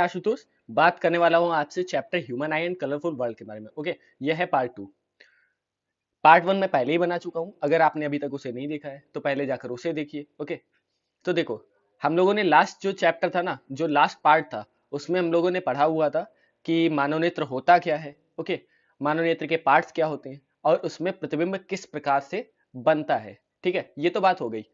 आशुतोष बात करने वाला हूँ आज से chapter human I and colourful world के बारे में। ओके, यह है पार्ट 2। पार्ट 1 मैं पहले ही बना चुका हूँ, अगर आपने अभी तक उसे नहीं देखा है तो पहले जाकर उसे देखिए। ओके, तो देखो, हम लोगों ने लास्ट जो चैप्टर था ना, जो लास्ट पार्ट था, उसमें हम लोगों ने पढ़ा हुआ था कि मानवनेत्र होता क्या है। ओके, मानवनेत्र के पार्ट्स क्या होते हैं और उसमें प्रतिबिंब किस प्रकार से बनता है। ठीक है, ये तो बात हो गई।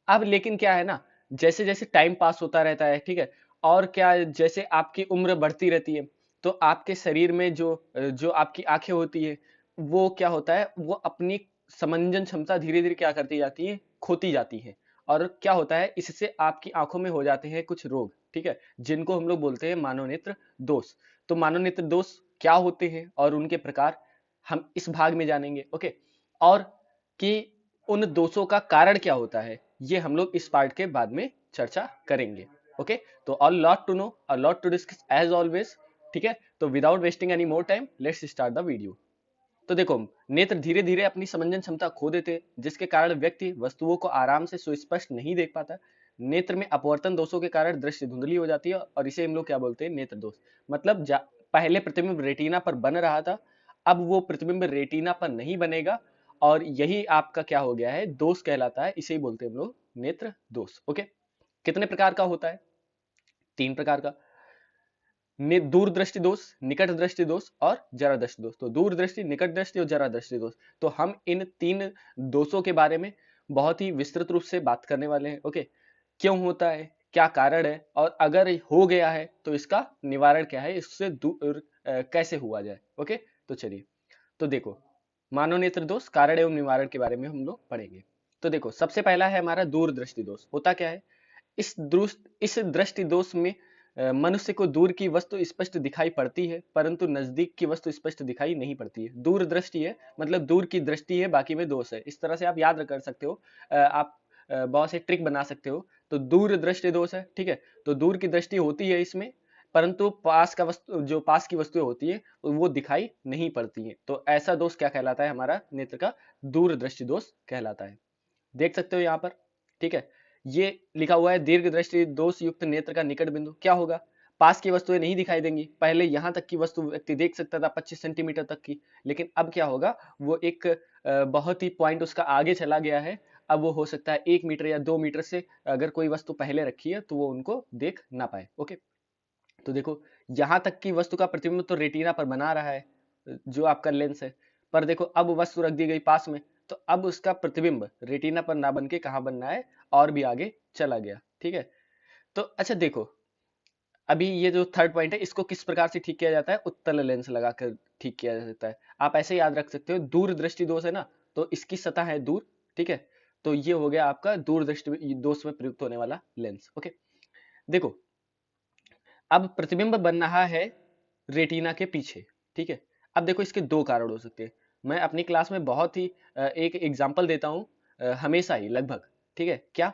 अब लेकिन क्या है ना, जैसे जैसे टाइम पास होता रहता है, ठीक है, और क्या, जैसे आपकी उम्र बढ़ती रहती है तो आपके शरीर में जो जो आपकी आंखें होती है, वो क्या होता है, वो अपनी समंजन क्षमता धीरे धीरे क्या करती जाती है, खोती जाती है। और क्या होता है, इससे आपकी आंखों में हो जाते हैं कुछ रोग, ठीक है, जिनको हम लोग बोलते हैं मानवनेत्र दोष। तो मानवनेत्र दोष क्या होते हैं और उनके प्रकार हम इस भाग में जानेंगे। ओके, और कि उन दोषों का कारण क्या होता है, ये हम लोग इस पार्ट के बाद में चर्चा करेंगे। ओके, तो a lot to know, a lot to discuss as always. ठीक है, तो without wasting any more time let's start the video. तो देखो, नेत्र धीरे धीरे अपनी समंजन क्षमता खो देते हैं, जिसके कारण व्यक्ति वस्तुओं को आराम से सुस्पष्ट नहीं देख पाता। नेत्र में अपवर्तन दोषों के कारण दृष्टि धुंधली हो जाती है और इसे हम लोग क्या बोलते हैं, नेत्र दोष। मतलब पहले प्रतिबिंब रेटिना पर बन रहा था, अब वो प्रतिबिंब रेटिना पर नहीं बनेगा, और यही आपका क्या हो गया है, दोष कहलाता है। इसे ही बोलते हैं हम लोग नेत्र दोष। ओके, कितने प्रकार का होता है? 3 प्रकार का। दूर दृष्टि दोष, निकट दृष्टि दोष और जरा दृष्टि दोष। तो दूर दृष्टि, निकट दृष्टि और जरा दृष्टि दोष। तो हम इन 3 दोषों के बारे में बहुत ही विस्तृत रूप से बात करने वाले हैं। ओके, क्यों होता है, क्या कारण है, और अगर हो गया है तो इसका निवारण क्या है, इससे दूर कैसे हुआ जाए। ओके, तो चलिए, तो देखो, मानव नेत्र दोष कारण एवं निवारण के बारे में हम लोग पढ़ेंगे। तो देखो, सबसे पहला है हमारा दूर दृष्टि दोष। होता क्या है, इस दृष्टि दोष में मनुष्य को दूर की वस्तु स्पष्ट दिखाई पड़ती है, परंतु नजदीक की वस्तु स्पष्ट दिखाई नहीं पड़ती है। दूर दृष्टि है मतलब दूर की दृष्टि है, बाकी में दोष है। इस तरह से आप याद कर सकते हो। आप बहुत से ट्रिक बना सकते हो। तो दूर दृष्टि दोष है, ठीक है। तो दूर की दृष्टि होती है इसमें, परंतु पास का वस्तु, जो पास की वस्तुएं होती है वो दिखाई नहीं पड़ती है। तो ऐसा दोष क्या कहलाता है, हमारा नेत्र का दूर दृष्टि दोष कहलाता है। देख सकते हो यहाँ पर, ठीक है, ये लिखा हुआ है दीर्घ दृष्टि दोष युक्त नेत्र का निकट बिंदु। क्या होगा, पास की वस्तुएं नहीं दिखाई देंगी। पहले यहाँ तक की वस्तु व्यक्ति देख सकता था, 25 सेंटीमीटर तक की, लेकिन अब क्या होगा, वो एक बहुत ही पॉइंट उसका आगे चला गया है। अब वो हो सकता है 1 मीटर या 2 मीटर से अगर कोई वस्तु पहले रखी है तो वो उनको देख ना पाए। ओके, तो देखो, यहां तक की वस्तु का प्रतिबिंब तो रेटिना पर बना रहा है, जो आपका लेंस है। पर देखो, अब वस्तु रख दी गई पास में, तो अब उसका प्रतिबिंब रेटिना पर ना बन के कहां बनना है, और भी आगे चला गया। ठीक है, तो अच्छा देखो, अभी ये जो थर्ड पॉइंट है, इसको किस प्रकार से ठीक किया जाता है, उत्तल लेंस लगाकर ठीक किया जा सकता है। आप ऐसे याद रख सकते हो, दूर दृष्टि दोष है ना, तो इसकी सतह है दूर, ठीक है। तो ये हो गया आपका दूर दृष्टि दोष में प्रयुक्त होने वाला लेंस। ओके, देखो, अब प्रतिबिंब बन रहा है रेटिना के पीछे, ठीक है। अब देखो, इसके 2 कारण हो सकते हैं। मैं अपनी क्लास में बहुत ही एक एग्जांपल देता हूँ, हमेशा ही लगभग, ठीक है। क्या,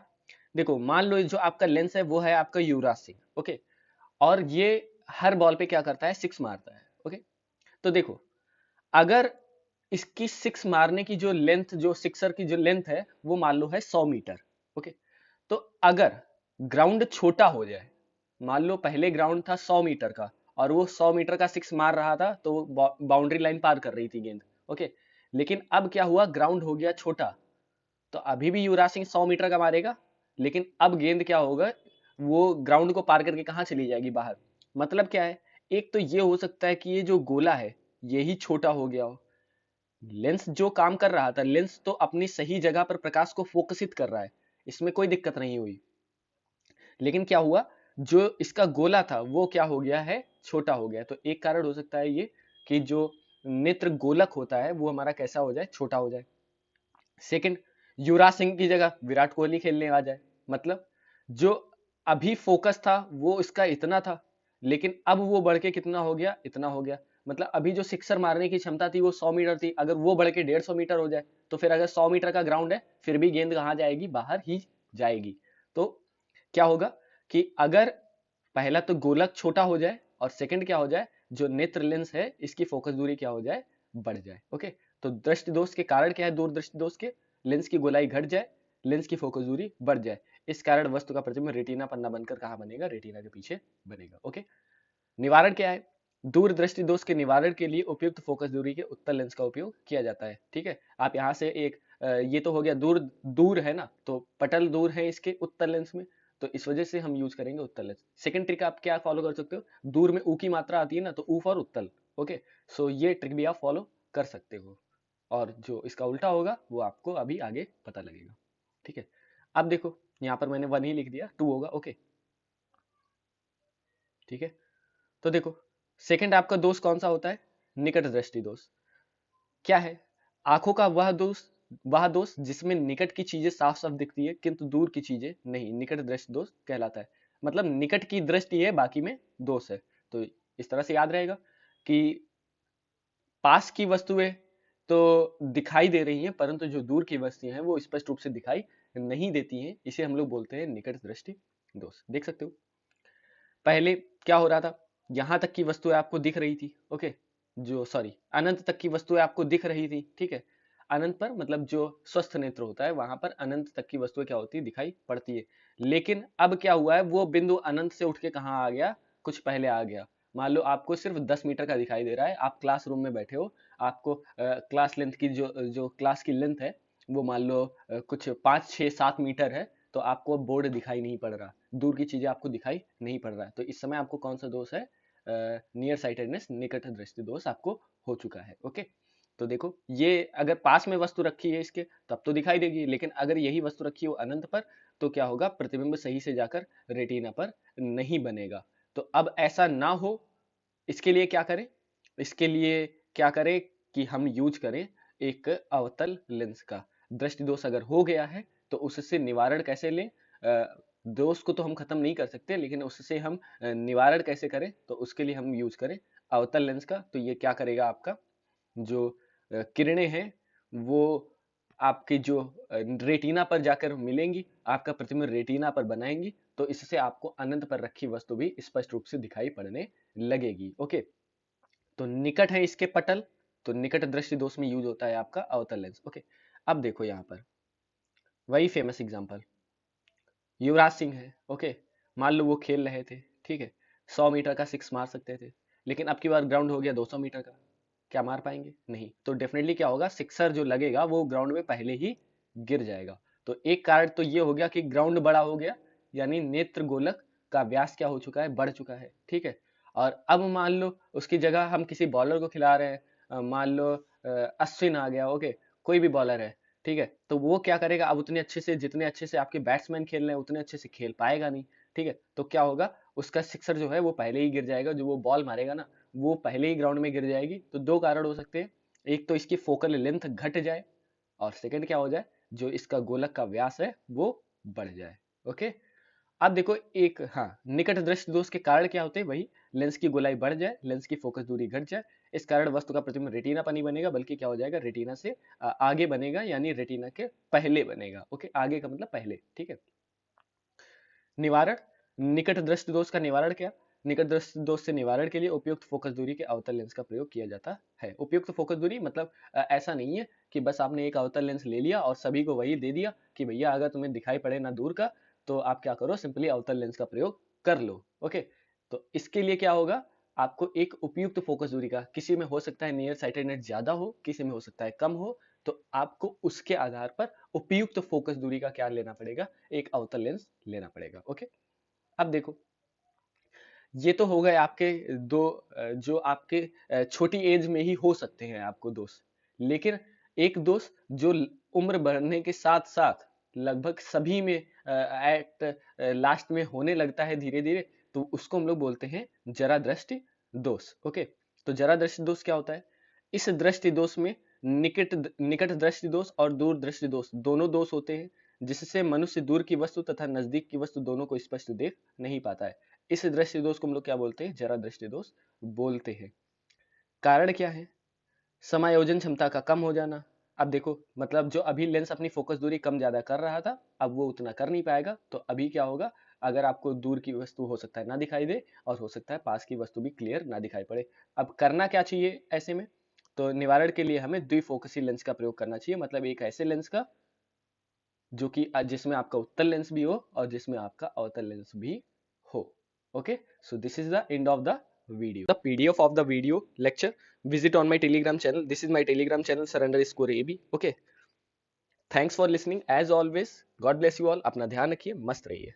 देखो, मान लो जो आपका लेंस है वो है आपका युवराज सिंह, ओके, और ये हर बॉल पे क्या करता है, 6 मारता है। ओके, तो देखो, अगर इसकी 6 मारने की जो लेंथ, जो सिक्सर की जो लेंथ है, वो मान लो है 100 मीटर। ओके, तो अगर ग्राउंड छोटा हो जाए, मान लो पहले ग्राउंड था 100 मीटर का, और वो 100 मीटर का 6 मार रहा था, तो वो बाउंड्री लाइन पार कर रही थी गेंद। ओके, लेकिन अब क्या हुआ, ग्राउंड हो गया छोटा, तो अभी भी युवराज सिंह 100 मीटर का मारेगा, लेकिन अब गेंद क्या होगा, वो ग्राउंड को पार करके कहाँ चली जाएगी, बाहर। मतलब क्या है, एक तो ये हो सकता है कि ये जो गोला है यही छोटा हो गया हो। लेंस जो काम कर रहा था, लेंस तो अपनी सही जगह पर प्रकाश को फोकसित कर रहा है, इसमें कोई दिक्कत नहीं हुई। लेकिन क्या हुआ, जो इसका गोला था वो क्या हो गया है, छोटा हो गया। तो एक कारण हो सकता है ये, कि जो नेत्र गोलक होता है वो हमारा कैसा हो जाए, छोटा हो जाए। सेकंड, युवराज सिंह की जगह विराट कोहली खेलने आ जाए। मतलब जो अभी फोकस था वो इसका इतना था, लेकिन अब वो बढ़ के कितना हो गया, इतना हो गया। मतलब अभी जो सिक्सर मारने की क्षमता थी वो 100 मीटर थी, अगर वो बढ़ के 150 मीटर हो जाए, तो फिर अगर 100 मीटर का ग्राउंड है, फिर भी गेंद कहाँ जाएगी, बाहर ही जाएगी। तो क्या होगा, कि अगर पहला तो गोलक छोटा हो जाए, और सेकंड क्या हो जाए, जो नेत्र लेंस है इसकी फोकस दूरी क्या हो जाए, बढ़ जाए। ओके, तो दृष्टि दोष के कारण क्या है, दूर दृष्टि दोष के, लेंस की गोलाई घट जाए, लेंस की फोकस दूरी बढ़ जाए। इस कारण वस्तु का प्रतिबिंब रेटिना पर ना बनकर कहाँ बनेगा, रेटिना के पीछे बनेगा। ओके, निवारण क्या है? दूर दृष्टि दोष के निवारण के लिए उपयुक्त फोकस दूरी के उत्तल लेंस का उपयोग किया जाता है। ठीक है, आप यहाँ से एक ये तो हो गया, दूर दूर है ना, तो पटल दूर है इसके उत्तल लेंस में, तो इस वजह से हम यूज करेंगे उत्तल लेंस। सेकंड ट्रिक आप क्या फॉलो कर सकते हो, दूर में ऊ की मात्रा आती है ना, तो ऊ फॉर उत्तल। ओके, सो ये ट्रिक भी आप फॉलो कर सकते हो, और जो इसका उल्टा होगा वो आपको अभी आगे पता लगेगा। ठीक है, अब देखो यहाँ पर मैंने 1 ही लिख दिया, 2 होगा। ओके, ठीक है, तो देखो सेकंड आपका दोष कौन सा होता है? निकट दृष्टि दोष। क्या है? आंखों का वह दोष जिसमें निकट की चीजें साफ साफ दिखती है किंतु दूर की चीजें नहीं, निकट दृष्टि दोष कहलाता है। मतलब निकट की दृष्टि है, बाकी में दोष है। तो इस तरह से याद रहेगा कि पास की वस्तुएं तो दिखाई दे रही हैं, परंतु जो दूर की वस्तुएं हैं वो स्पष्ट रूप से दिखाई नहीं देती हैं। इसे हम लोग बोलते हैं निकट दृष्टि दोष। देख सकते हो पहले क्या हो रहा था, यहां तक की वस्तुएं आपको दिख रही थी। ओके, जो सॉरी अनंत तक की वस्तुएं आपको दिख रही थी। ठीक है, अनंत पर मतलब जो स्वस्थ नेत्र होता है वहां पर अनंत तक की वस्तुएं क्या होती है, दिखाई पड़ती है। लेकिन अब क्या हुआ है, वो बिंदु अनंत से उठ के कहाँ आ गया, कुछ पहले आ गया। मान लो आपको सिर्फ 10 मीटर का दिखाई दे रहा है, आप क्लासरूम में बैठे हो, आपको क्लास लेंथ की जो जो क्लास की लेंथ है वो मान लो कुछ 5 6 7 मीटर है, तो आपको बोर्ड दिखाई नहीं पड़ रहा, दूर की चीजें आपको दिखाई नहीं पड़ रहा है। तो इस समय आपको कौन सा दोष है? नियर साइटेडनेस, निकट दृष्टि दोष आपको हो चुका है। ओके, तो देखो ये अगर पास में वस्तु रखी है इसके तब तो दिखाई देगी, लेकिन अगर यही वस्तु रखी हो अनंत पर तो क्या होगा, प्रतिबिंब सही से जाकर रेटिना पर नहीं बनेगा। तो अब ऐसा ना हो, इसके लिए क्या करें? इसके लिए क्या करें कि हम यूज करें एक अवतल लेंस का। दृष्टि दोष अगर हो गया है तो उससे निवारण कैसे लें? दोष को तो हम खत्म नहीं कर सकते, लेकिन उससे हम निवारण कैसे करें, तो उसके लिए हम यूज करें अवतल लेंस का। तो ये क्या करेगा, आपका जो किरणें हैं वो आपकी जो रेटिना पर जाकर मिलेंगी, आपका प्रतिबिंब रेटिना पर बनाएंगी, तो इससे आपको अनंत पर रखी वस्तु भी स्पष्ट रूप से दिखाई पड़ने लगेगी। ओके, तो निकट है इसके पटल, तो निकट दृष्टि दोष में यूज होता है आपका अवतल लेंस। ओके, अब देखो यहाँ पर वही फेमस एग्जांपल, युवराज सिंह है। ओके, मान लो वो खेल रहे थे, ठीक है, 100 मीटर का सिक्स मार सकते थे, लेकिन अब की बार ग्राउंड हो गया 200 मीटर का, क्या मार पाएंगे? नहीं। तो डेफिनेटली क्या होगा, सिक्सर जो लगेगा वो ग्राउंड में पहले ही गिर जाएगा। तो एक कारण तो ये हो गया कि ग्राउंड बड़ा हो गया, यानी नेत्र गोलक का व्यास क्या हो चुका है, बढ़ चुका है। ठीक है, और अब मान लो उसकी जगह हम किसी बॉलर को खिला रहे हैं, मान लो अश्विन आ गया। ओके, कोई भी बॉलर है, ठीक है, तो वो क्या करेगा, अब उतने अच्छे से, जितने अच्छे से आपके बैट्समैन खेल रहे हैं उतने अच्छे से खेल पाएगा नहीं। ठीक है, तो क्या होगा, उसका सिक्सर जो है वो पहले ही गिर जाएगा, जो वो बॉल मारेगा ना वो पहले ही ग्राउंड में गिर जाएगी। तो दो कारण हो सकते हैं, एक तो इसकी फोकल लेंथ घट जाए, और सेकंड क्या हो जाए, जो इसका गोलक का व्यास है वो बढ़ जाए। ओके, अब देखो एक, हाँ, निकट दृष्टि दोष के कारण क्या होते हैं, वही लेंस की गोलाई बढ़ जाए, लेंस की फोकस दूरी घट जाए, इस कारण वस्तु का प्रतिबिंब रेटिना पर नहीं बनेगा, बल्कि क्या हो जाएगा, रेटिना से आगे बनेगा, यानी रेटिना के पहले बनेगा। ओके, आगे का मतलब पहले। ठीक है, निवारण, निकट दृष्टि दोष का निवारण क्या? निकट दृष्टि दोष से निवारण के लिए उपयुक्त फोकस दूरी के अवतल लेंस का प्रयोग किया जाता है। उपयुक्त फोकस दूरी मतलब ऐसा नहीं है कि बस आपने एक अवतल लेंस ले लिया और सभी को वही दे दिया कि भैया अगर तुम्हें दिखाई पड़े ना दूर का तो आप क्या करो, सिंपली अवतल लेंस का प्रयोग कर लो। ओके, तो इसके लिए क्या होगा, आपको एक उपयुक्त फोकस दूरी का, किसी में हो सकता है नियर साइटेडनेस ज्यादा हो, किसी में हो सकता है कम हो, तो आपको उसके आधार पर उपयुक्त फोकस दूरी का क्या लेना पड़ेगा, एक अवतल लेंस लेना पड़ेगा। ओके, अब देखो ये तो हो गए आपके दो जो आपके छोटी एज में ही हो सकते हैं आपको दोस्त, लेकिन एक दोस्त जो उम्र बढ़ने के साथ साथ लगभग सभी में एट लास्ट में होने लगता है धीरे धीरे, तो उसको हम लोग बोलते हैं जरा दृष्टि दोष। ओके, तो जरा दृष्टि दोष क्या होता है, इस दृष्टि दोष में निकट दृष्टि दोष और दूर दृष्टि दोष दोनों दोष होते हैं, जिससे मनुष्य दूर की वस्तु तथा नजदीक की वस्तु दोनों को स्पष्ट देख नहीं पाता है। इस दृष्टि दोष को हम लोग क्या बोलते हैं, जरा दृष्टि दोष बोलते हैं। कारण क्या है, समायोजन क्षमता का कम हो जाना। अब देखो मतलब जो अभी लेंस अपनी फोकस दूरी कम ज्यादा कर रहा था, अब वो उतना कर नहीं पाएगा, तो अभी क्या होगा, अगर आपको दूर की वस्तु हो सकता है ना दिखाई दे, और हो सकता है पास की वस्तु भी क्लियर ना दिखाई पड़े। अब करना क्या चाहिए ऐसे में, तो निवारण के लिए हमें द्विफोकसी लेंस का प्रयोग करना चाहिए, मतलब एक ऐसे लेंस का जो कि जिसमें आपका उत्तल लेंस भी हो और जिसमें आपका अवतल लेंस भी हो। Okay, so this is the end of the video. The PDF of the video lecture, visit on my Telegram channel. This is my Telegram channel, sir_AB. Okay. Thanks for listening. As always, God bless you all. अपना ध्यान रखिए, मस्त रहिए.